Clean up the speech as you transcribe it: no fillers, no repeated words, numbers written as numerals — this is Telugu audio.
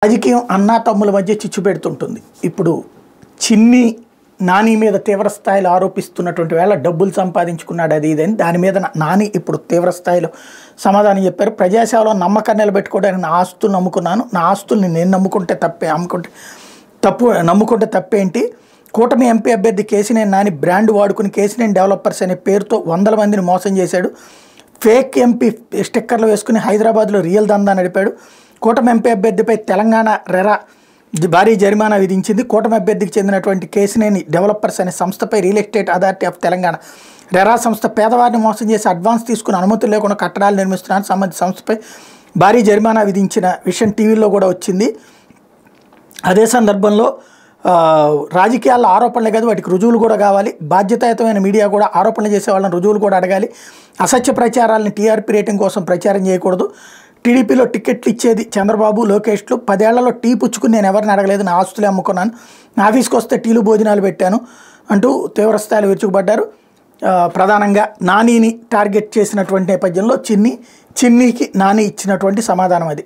రాజకీయం అన్నా తమ్ముల మధ్య చిచ్చు పెడుతుంటుంది. ఇప్పుడు చిన్ని నాని మీద తీవ్ర స్థాయిలో ఆరోపిస్తున్నటువంటి వేళ డబ్బులు సంపాదించుకున్నాడు అది ఇదని దాని మీద నాని ఇప్పుడు తీవ్ర స్థాయిలో సమాధానం చెప్పారు. ప్రజాసేవలో నమ్మకాన్ని నిలబెట్టుకోవడానికి నా ఆస్తులు నమ్ముకున్నాను, నా ఆస్తుల్ని నేను నమ్ముకుంటే తప్పే, నమ్ముకుంటే తప్పేంటి? కూటమి ఎంపీ అభ్యర్థి కేసినేని నాని బ్రాండ్ వాడుకుని కేసినేని డెవలపర్స్ అనే పేరుతో 100 మందిని మోసం చేశాడు. ఫేక్ ఎంపీ స్టిక్కర్లు వేసుకుని హైదరాబాద్లో రియల్ దందా నడిపాడు. కూటమి ఎంపీ అభ్యర్థిపై తెలంగాణ రెరా భారీ జరిమానా విధించింది. కూటమి అభ్యర్థికి చెందినటువంటి కేసినేని డెవలపర్స్ అనే సంస్థపై real estate authority of Telangana RERA సంస్థ పేదవారిని మోసం చేసి అడ్వాన్స్ తీసుకుని అనుమతులు లేకుండా కట్టడాలు నిర్మిస్తున్నారు. సంబంధిత సంస్థపై భారీ జరిమానా విధించిన విషయం టీవీలో కూడా వచ్చింది. అదే సందర్భంలో రాజకీయాల్లో ఆరోపణలే కాదు, వాటికి రుజువులు కూడా కావాలి. బాధ్యతాయుతమైన మీడియా కూడా ఆరోపణలు చేసే వాళ్ళని రుజువులు కూడా అడగాలి. అసత్య ప్రచారాలను టీఆర్పీ రేటింగ్ కోసం ప్రచారం చేయకూడదు. టీడీపీలో టికెట్లు ఇచ్చేది చంద్రబాబు, లోకేష్లు. 10 ఏళ్లలో టీ పుచ్చుకుని నేను ఎవరిని అడగలేదు, నా ఆస్తులే అమ్ముకున్నాను, నా ఆఫీస్కి వస్తే టీలు భోజనాలు పెట్టాను అంటూ తీవ్రస్థాయిలో విరుచుకుపడ్డారు. ప్రధానంగా నానిని టార్గెట్ చేసినటువంటి నేపథ్యంలో చిన్నికి నాని ఇచ్చినటువంటి సమాధానం అది.